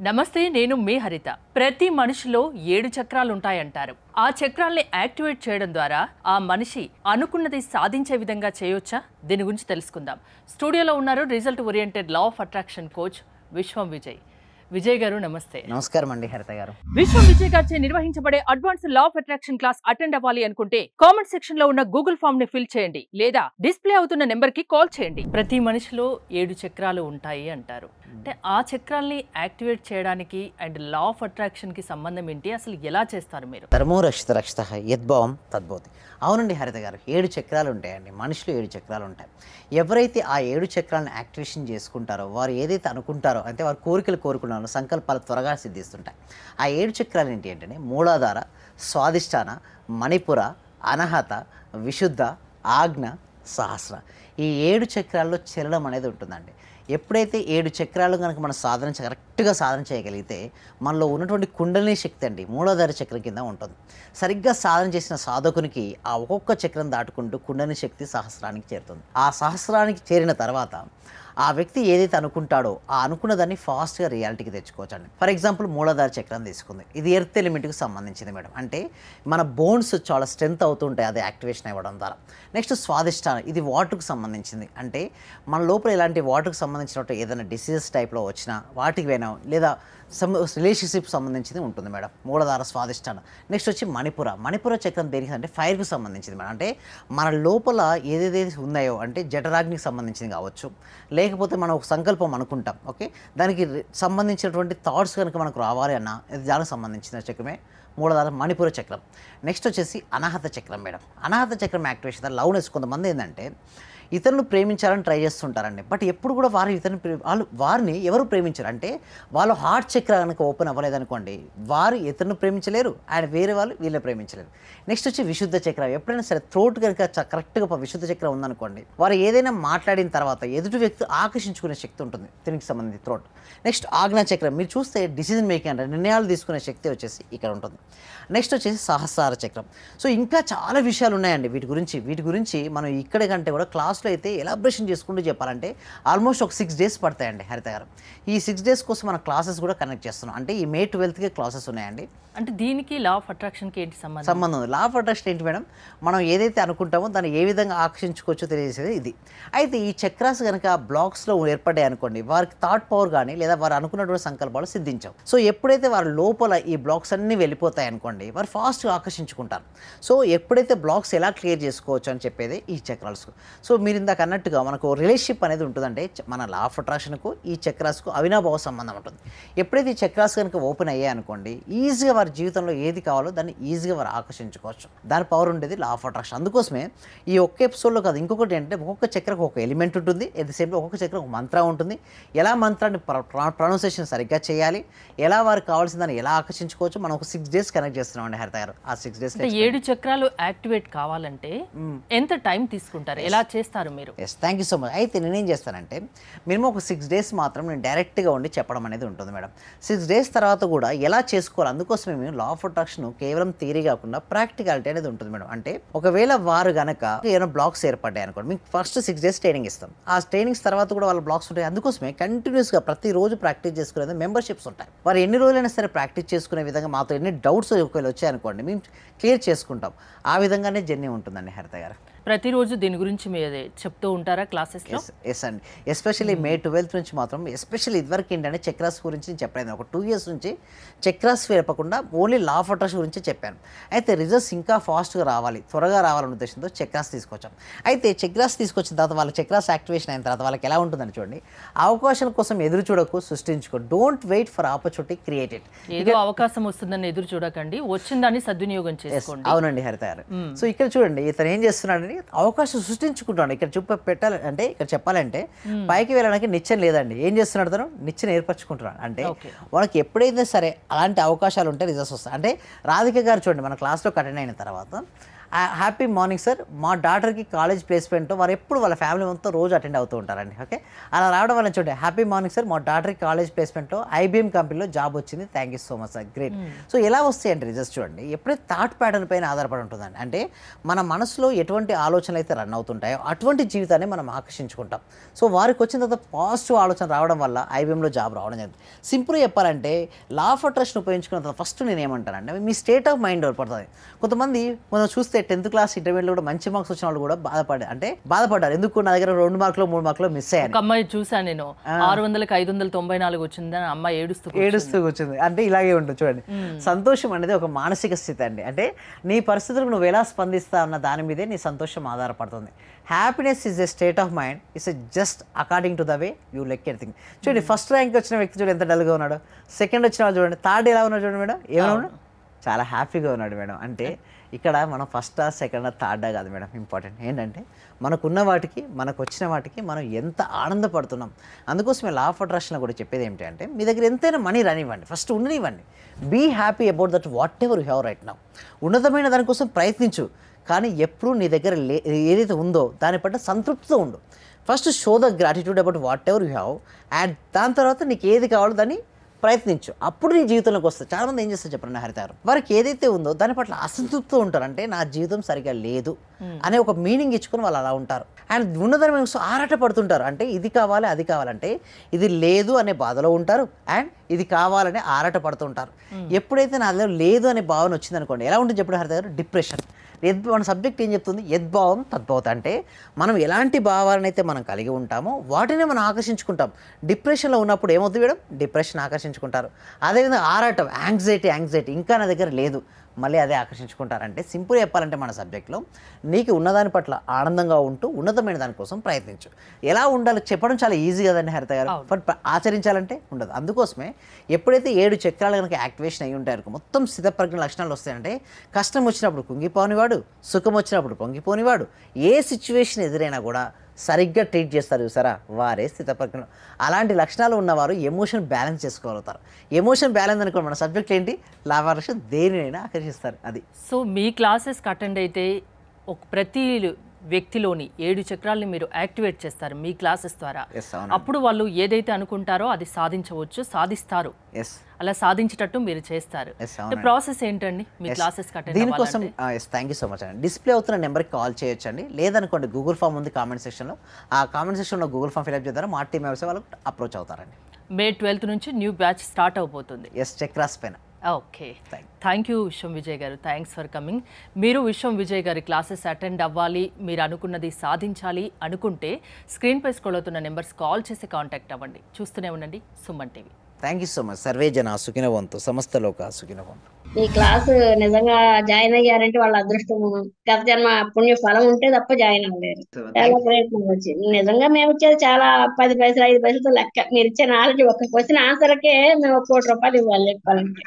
నమస్తే, నేను మీ హరిత. ప్రతి మనిషిలో 7 చక్రాలు ఉంటాయంటారు. ఆ చక్రాల్ని యాక్టివేట్ చేయడం ద్వారా ఆ మనిషి అనుకున్నది సాధించే విధంగా చేయొచ్చా? దీని గురించి తెలుసుకుందాం. స్టూడియోలో ఉన్నారు result oriented law of attraction coach విశ్వం విజయ్. విజయ్ గారు నమస్తే. నమస్కారం అండి హరిత గారు. విశ్వం విజయ్ గారిచే నిర్వహించబడే advance law of attraction class attend అవ్వాలి అనుకుంటే కామెంట్ సెక్షన్ లో ఉన్న గూగుల్ ఫామ్ ని ఫిల్ చేయండి లేదా డిస్ప్లే అవుతున్న నెంబర్ కి కాల్ చేయండి. ప్రతి మనిషిలో 7 చక్రాలు ఉంటాయి అంటారు. అంటే ఆ చక్రాల్ని యాక్టివేట్ చేయడానికి అండ్ లా ఆఫ్ అట్రాక్షన్ కి సంబంధం ఏంటి, అసలు ఎలా చేస్తారు మీరు? ధర్మో రక్షిత రక్షిత యద్భావం తద్భవతి. అవునండి హరిత గారు, 7 చక్రాలు ఉంటాయండి. మనిషిలో 7 చక్రాలు ఉంటాయి. ఎవరైతే ఆ 7 చక్రాలను యాక్టివేషన్ చేసుకుంటారో, వారు ఏదైతే అనుకుంటారో, అంటే వారు కోరికలు కోరుకున్నారో సంకల్పాలు త్వరగా సిద్ధిస్తుంటాయి. ఆ 7 చక్రాలు ఏంటి అంటే మూలాధార, స్వాదిష్టాన, మణిపుర, అనహత, విశుద్ధ, ఆజ్ఞ, సహస్ర. ఈ 7 చక్రాల్లో చలనం అనేది ఉంటుందండి. ఎప్పుడైతే 7 చక్రాలు కనుక మనం కరెక్ట్గా సాధన చేయగలిగితే మనలో ఉన్నటువంటి కుండలిని శక్తి అండి మూలాధార చక్రం కింద ఉంటుంది. సరిగ్గా సాధన చేసిన సాధకునికి ఆ ఒక్కొక్క చక్రం దాటుకుంటూ కుండలిని శక్తి సహస్రానికి చేరుతుంది. ఆ సహస్రానికి చేరిన తర్వాత ఆ వ్యక్తి ఏదైతే అనుకుంటాడో ఆ అనుకున్న దాన్ని ఫాస్ట్గా రియాలిటీకి తెచ్చుకోవచ్చండి. ఫర్ ఎగ్జాంపుల్ మూలాధార చక్రం తీసుకుంది. ఇది ఎర్త్ ఎలిమెంట్కి సంబంధించింది మేడం. అంటే మన బోన్స్ చాలా స్ట్రెంత్ అవుతుంటాయి అది యాక్టివేషన్ అవ్వడం ద్వారా. నెక్స్ట్ స్వాదిష్టానం, ఇది వాటర్కి సంబంధించింది. అంటే మన లోపల ఇలాంటి వాటర్కి సంబంధించినట్టు ఏదైనా డిసీజెస్ టైప్లో వచ్చినా వాటికి పోయినా లేదా రిలేషన్షిప్ సంబంధించింది ఉంటుంది మేడం మూలాధార స్వాదిష్టానం. నెక్స్ట్ వచ్చి మణిపుర చక్రం దేనికి అంటే ఫైర్కి సంబంధించింది మేడం. అంటే మన లోపల ఏదేదైతే ఉన్నాయో అంటే జఠరాగ్నికి సంబంధించింది కావచ్చు, లేకపోతే మనం ఒక సంకల్పం అనుకుంటాం, ఓకే, దానికి సంబంధించినటువంటి థాట్స్ కనుక మనకు రావాలి అన్న దానికి సంబంధించిన చక్రమే మూలాధార మణిపుర చక్రం. నెక్స్ట్ వచ్చేసి అనాహత చక్రం మేడం. అనాహత చక్రం యాక్టివేషన్ లవ్నెస్. కొంతమంది ఏంటంటే ఇతరులు ప్రేమించాలని ట్రై చేస్తుంటారండి, బట్ ఎప్పుడు కూడా వారిని ఎవరు ప్రేమించరు. అంటే వాళ్ళు హార్ట్ చక్ర కనుక ఓపెన్ అవ్వలేదనుకోండి, వారు ఇతరులను ప్రేమించలేరు అండ్ వేరే వాళ్ళు వీళ్ళని ప్రేమించలేరు. నెక్స్ట్ వచ్చి విశుద్ధ చక్రం. ఎప్పుడైనా సరే థ్రోట్ కనుక కరెక్ట్గా విశుద్ధ చక్రం ఉందనుకోండి, వారు ఏదైనా మాట్లాడిన తర్వాత ఎదుటి వ్యక్తి ఆకర్షించుకునే శక్తి ఉంటుంది దీనికి సంబంధించి థ్రోట్. నెక్స్ట్ ఆజ్ఞా చక్రం. మీరు చూస్తే డిసిజన్ మేకింగ్ అంటే నిర్ణయాలు తీసుకునే శక్తి వచ్చేసి ఇక్కడ ఉంటుంది. నెక్స్ట్ వచ్చేసి సహస్రార చక్రం. సో ఇంకా చాలా విషయాలు ఉన్నాయండి వీటి గురించి మనం ఇక్కడ కంటే కూడా క్లాస్లో అయితే ఎలాబరేషన్ చేసుకుంటూ చెప్పాలంటే ఆల్మోస్ట్ ఒక 6 days పడతాయండి హరిత గారు. ఈ 6 days కోసం మన క్లాసెస్ కూడా కనెక్ట్ చేస్తున్నాం. అంటే ఈ May 12th క్లాసెస్ ఉన్నాయండి. అంటే దీనికి లా ఆఫ్ అట్రాక్షన్కి ఏంటి సంబంధం ఉంది. లా ఆఫ్ అట్రాక్షన్ ఏంటి మేడం? మనం ఏదైతే అనుకుంటామో దాన్ని ఏ విధంగా ఆకర్షించుకోవచ్చో తెలియజేసేది ఇది. అయితే ఈ చక్రాస్ కనుక బ్లాక్స్లో ఏర్పడ్డాయి అనుకోండి, వారికి థాట్ పవర్ కానీ లేదా వారు అనుకున్నటువంటి సంకల్పాలు సిద్ధించవు. సో ఎప్పుడైతే వారి లోపల ఈ బ్లాక్స్ అన్నీ వెళ్ళిపోతాయి అనుకోండి, వారు ఫాస్ట్గా ఆకర్షించుకుంటారు. సో ఎప్పుడైతే బ్లాక్స్ ఎలా క్లియర్ చేసుకోవచ్చు అని చెప్పేది ఈ చక్రాల్స్. సో మీరు ఇందాక అన్నట్టుగా మనకు రిలేషన్షిప్ అనేది ఉంటుందంటే మన లా ఆఫ్ అట్రాక్షన్కు ఈ చక్రాస్కు అవినాభావ సంబంధం ఉంటుంది. ఎప్పుడైతే ఈ చక్రాస్ కనుక ఓపెన్ అయ్యాయి అనుకోండి, ఈజీగా వారి జీవితంలో ఏది కావాలో దాన్ని ఈజీగా వారు ఆకర్షించుకోవచ్చు. దాని పవర్ ఉండేది లా ఆఫ్ అట్రాక్షన్. అందుకోసమే ఈ ఒక్క ఎపిసోడ్లో కాదు, ఇంకొకటి ఏంటంటే ఒక్కొక్క చక్రకు ఒక ఎలిమెంట్ ఉంటుంది, ఎట్ ది సేమ్ ఒక్కొక్క చక్రం ఒక మంత్రం ఉంటుంది. ఎలా మంత్రాన్ని ప్రొనౌన్సియేషన్ సరిగ్గా చేయాలి, ఎలా వారికి కావాల్సిన దాన్ని ఎలా ఆకర్షించుకోవచ్చు, మనం ఒక 6 days కనెక్ట్ చేస్తున్నాం అండి హరిత గారు. ఆ 6 days 7 చక్రాలు యాక్టివేట్ కావాలంటే ఎంత టైం తీసుకుంటారు, ఎలా చేస్తారు మీరు? Yes, thank you so much. అయితే నేనేం చేస్తానంటే మినిమం ఒక 6 days మాత్రం నేను డైరెక్ట్గా ఉండి చెప్పడం అనేది ఉంటుంది మేడం. 6 days తర్వాత కూడా ఎలా చేసుకోవాలి, అందుకోసమే మేము లా ఆఫ్ అట్రాక్షన్ కేవలం థియరీ కాకుండా ప్రాక్టికాలిటీ అనేది ఉంటుంది మేడం. అంటే ఒకవేళ వారు గనక ఏమైనా బ్లాక్స్ ఏర్పడ్డాయి అనుకోండి, మీకు ఫస్ట్ 6 days ట్రైనింగ్ ఇస్తాం. ఆ ట్రైనింగ్స్ తర్వాత కూడా వాళ్ళ బ్లాక్స్ ఉంటాయి. అందుకోసమే కంటిన్యూస్గా ప్రతిరోజు ప్రాక్టీస్ చేసుకునేది మెంబర్షిప్స్ ఉంటాయి. వారు ఎన్ని రోజులైనా సరే ప్రాక్టీస్ చేసుకునే విధంగా మాతో ఎన్ని డౌట్స్ ఒకవేళ వచ్చాయనుకోండి మేము క్లియర్ చేసుకుంటాం. ఆ విధంగానే జర్నీ ఉంటుందండి హరిత గారు. ప్రతిరోజు దీని గురించి మీరు చెప్తూ ఉంటారా క్లాసెస్లో? ఎస్ అండి. ఎస్పెషల్లీ May 12th నుంచి మాత్రం ఎస్పెషల్లీ ఇదివరకు ఏంటంటే చక్రాస్ గురించి నేను చెప్పలేదు. ఒక 2 years నుంచి చక్రాస్ చెప్పకుండా ఓన్లీ లా ఆఫ్ అట్రాక్షన్ గురించి చెప్పాను. అయితే రిజల్ట్స్ ఇంకా ఫాస్ట్గా రావాలి, త్వరగా రావాలనే ఉద్దేశంతో చక్రాస్ తీసుకొచ్చాం. అయితే చక్రాస్ తీసుకొచ్చిన తర్వాత వాళ్ళ చక్రాస్ యాక్టివేషన్ అయిన తర్వాత వాళ్ళకి ఎలా ఉంటుందని చూడండి. అవకాశాల కోసం ఎదురు చూడకు, సృష్టించుకో. Don't wait for opportunity, create it. ఏదో అవకాశం వస్తుందని ఎదురు చూడకండి, వచ్చిన దాన్ని సద్వినియోగం చేసుకోండి. అవునండి హరిత గారు. సో ఇక్కడ చూడండి, ఇతను ఏం చేస్తున్నాడని అవకాశం సృష్టించుకుంటాడు. ఇక్కడ పెట్టాలంటే ఇక్కడ చెప్పాలంటే పైకి వెళ్ళడానికి నిచ్చెన లేదండి. ఏం చేస్తున్నాడు తను? నిచ్చెన ఏర్పరచుకుంటున్నాడు. అంటే వాళ్ళకి ఎప్పుడైతే సరే అలాంటి అవకాశాలు ఉంటే రిజల్ట్స్ వస్తాయి. అంటే రాధిక గారు చూడండి, మన క్లాస్లో అటెండ్ అయిన తర్వాత హ్యాపీ మార్నింగ్ సార్, మా డాటర్కి కాలేజ్ ప్లేస్మెంట్ వారు ఎప్పుడు వాళ్ళ ఫ్యామిలీ మొత్తం రోజు అటెండ్ అవుతూ ఉంటారండి. ఓకే, అలా రావడం వల్ల చూడండి, హ్యాపీ మార్నింగ్ సార్, మా డాటర్కి కాలేజ్ ప్లేస్మెంట్లో IBM కంపెనీలో జాబ్ వచ్చింది, thank you so much sir, great. So ఎలా వస్తాయంటే రిజల్ట్స్ చూడండి, ఎప్పుడైతే థాట్ ప్యాటర్న్ పైన ఆధారపడి ఉంటుందండి. అంటే మన మనసులో ఎటువంటి ఆలోచనలు అయితే రన్ అవుతుంటాయో అటువంటి జీవితాన్ని మనం ఆకర్షించుకుంటాం. సో వారికి వచ్చిన తర్వాత పాజిటివ్ ఆలోచన రావడం వల్ల IBMలో జాబ్ రావడం జరిగింది. సింపుల్గా చెప్పాలంటే లా ఆఫ్ అట్రాక్షన్ ఉపయోగించుకున్న తర్వాత ఫస్ట్ నేను ఏమంటానంటే మీ స్టేట్ ఆఫ్ మైండ్ పడుతుంది. కొంతమంది మనం చూస్తే 10th క్లాస్ ఇంటర్మీడియట్లో కూడా మంచి మార్క్స్ వచ్చిన వాళ్ళు కూడా బాధపడ్డారు. ఎందుకు నా దగ్గర 2 మార్కులు 3 మార్కులు మిస్ అయ్యాయి. ఒక అమ్మాయి చూసాను నేను, 600కి 594 వచ్చిందని అమ్మాయి ఏడుస్తూ వచ్చింది. అంటే ఇలాగే ఉంటుంది చూడండి. సంతోషం అనేది ఒక మానసిక స్థితి అండి. అంటే నీ పరిస్థితులకు నువ్వు ఎలా స్పందిస్తా అన్న దాని మీదే నీ సంతోషం ఆధారపడుతుంది. Happiness is a state of mind, it's just according to the way you like everything. చూడండి, ఫస్ట్ ర్యాంక్ వచ్చిన వ్యక్తి చూడండి ఎంత డల్గా ఉన్నాడు, సెకండ్ వచ్చిన వాళ్ళు చూడండి, థర్డ్ ఎలా ఉన్నాడు చూడండి మేడం, ఏమైనా ఉన్నాడు, చాలా హ్యాపీగా ఉన్నాడు మేడం. అంటే ఇక్కడ మనం ఫస్టా సెకండా థర్డా కాదు మేడం, ఇంపార్టెంట్ ఏంటంటే మనకున్న వాటికి మనకు వచ్చిన వాటికి మనం ఎంత ఆనందపడుతున్నాం. అందుకోసమే లా ఆఫ్ అట్రాక్షన్లో కూడా చెప్పేది ఏమిటి అంటే మీ దగ్గర ఎంతైనా మనీ రానివ్వండి, ఫస్ట్ ఉండనివ్వండి. Be happy about that whatever you have right now. ఉన్నతమైన దానికోసం ప్రయత్నించు, కానీ ఎప్పుడు నీ దగ్గర ఏదైతే ఉందో దాని పట్ల సంతృప్తితో ఉండు. First show the gratitude about what ever you have, and దాని తర్వాత నీకు ఏది కావాలో దాన్ని ప్రయత్నించు, అప్పుడు నీ జీవితంలోకి వస్తుంది. చాలామంది ఏం చేస్తారు చెప్పండి హరిత గారు, వారికి ఏదైతే ఉందో దాని పట్ల అసంతృప్తితో ఉంటారు. అంటే నా జీవితం సరిగా లేదు అనే ఒక మీనింగ్ ఇచ్చుకొని వాళ్ళు అలా ఉంటారు. అండ్ ఉన్నదాని మీద ఆరాట పడుతుంటారు. అంటే ఇది కావాలి అది కావాలంటే ఇది లేదు అనే బాధలో ఉంటారు, అండ్ ఇది కావాలనే ఆరాట పడుతుంటారు. ఎప్పుడైతే నా దగ్గర లేదు అనే భావన వచ్చింది అనుకోండి, ఎలా ఉంటుంది చెప్పండి హరిత గారు, డిప్రెషన్. మన సబ్జెక్ట్ ఏం చెప్తుంది, యద్భావం తద్భవత. అంటే మనం ఎలాంటి భావాలను అయితే మనం కలిగి ఉంటామో వాటినే మనం ఆకర్షించుకుంటాం. డిప్రెషన్లో ఉన్నప్పుడు ఏమవుతుంది మేడం, డిప్రెషన్ ఆకర్షించుకుంటారు. అదేవిధంగా ఆరాటం, యాంగ్జైటీ ఇంకా నా దగ్గర లేదు, మళ్ళీ అదే ఆకర్షించుకుంటారంటే సింపుల్ చెప్పాలంటే మన సబ్జెక్ట్లో నీకు ఉన్నదాని పట్ల ఆనందంగా ఉంటూ ఉన్నతమైన దానికోసం ప్రయత్నించు. ఎలా ఉండాలో చెప్పడం చాలా ఈజీ కదండి హరిత గారు, బట్ ఆచరించాలంటే ఉండదు. అందుకోసమే ఎప్పుడైతే 7 చక్రాలు కనుక యాక్టివేషన్ అయ్యి ఉంటాయో మొత్తం స్థితప్రజ్ఞ లక్షణాలు వస్తాయంటే కష్టం వచ్చినప్పుడు కుంగిపోనివాడు, సుఖం వచ్చినప్పుడు పొంగిపోనివాడు, ఏ సిచ్యువేషన్ ఎదురైనా కూడా సరిగ్గా ట్రీట్ చేస్తారు చూసారా, వారే స్థితప్రజ్ఞ. అలాంటి లక్షణాలు ఉన్నవారు ఎమోషన్ బ్యాలెన్స్ చేసుకోగలుగుతారు. ఎమోషన్ బ్యాలెన్స్ అనుకోండి మన సబ్జెక్ట్ ఏంటి, లాభార్ష దేనినైనా ఆకర్షిస్తారు. అది సో మీ క్లాసెస్కి అటెండ్ అయితే ప్రతి వ్యక్తిలోని 7 చక్రాల్ని మీరు యాక్టివేట్ చేస్తారు మీ క్లాసెస్ ద్వారా. అప్పుడు వాళ్ళు ఏదైతే అనుకుంటారో అది సాధిస్తారు. అలా సాధించేటట్టు మీరు చేస్తారు. ప్రాసెస్ ఏంటండి మీ క్లాసెస్ దీనికోసం? థ్యాంక్ యూ సో మచ్ అండి. డిస్ప్లే అవుతున్న నెంబర్కి కాల్ చేయొచ్చండి, లేదనుకోండి గూగుల్ ఫామ్ ఉంది కామెంట్ సెక్షన్లో, ఆ కామెంట్ సెక్షన్లో గూగుల్ ఫామ్ ఫిల్అప్ చేద్దారా, మా టీమ్ మెంబర్స్ వాళ్ళకి అప్రోచ్ అవుతారండి. మే 12th నుంచి న్యూ బ్యాచ్ స్టార్ట్ అవబోతుంది. చక్రాస్ పైన. ఓకే, థ్యాంక్ యూ విశ్వం విజయ్ గారు, థ్యాంక్స్ ఫర్ కమింగ్. మీరు విశ్వం విజయ్ గారి క్లాసెస్ అటెండ్ అవ్వాలి, మీరు అనుకున్నది సాధించాలి అనుకుంటే స్క్రీన్పై స్క్రోల్ అవుతున్న నెంబర్స్ కాల్ చేసి కాంటాక్ట్ అవ్వండి. చూస్తూనే ఉండండి Suman TV. Thank you so much. Survey జన సుఖినవంతు, సమస్త లోక సుఖినవంతు. ఈ క్లాస్ నిజంగా జాయిన్ అయ్యారంటే వాళ్ళ అదృష్టం, గత జన్మ పుణ్య ఫలం ఉంటే తప్ప జాయిన్ అవ్వలేరు. చాలా ప్రయత్నం వచ్చింది. నిజంగా మేము ఇచ్చేది చాలా 10 పైసలు 5 పైసలతో లెక్క. మీరు ఇచ్చే నాలెడ్జ్ ఒక్క క్వశ్చన్ ఆన్సర్కే మేము 1 కోటి రూపాయలు ఇవ్వాలి చెప్పాలంటే.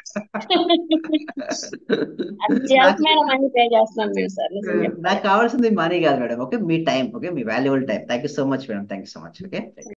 అత్యల్పమైన మనీ పే చేస్తున్నాం మేము సార్. నాకు కావాల్సింది మనీ కాదు madam, okay, me time, okay, me valuable time. Thank you so much madam, thank you so much. Okay.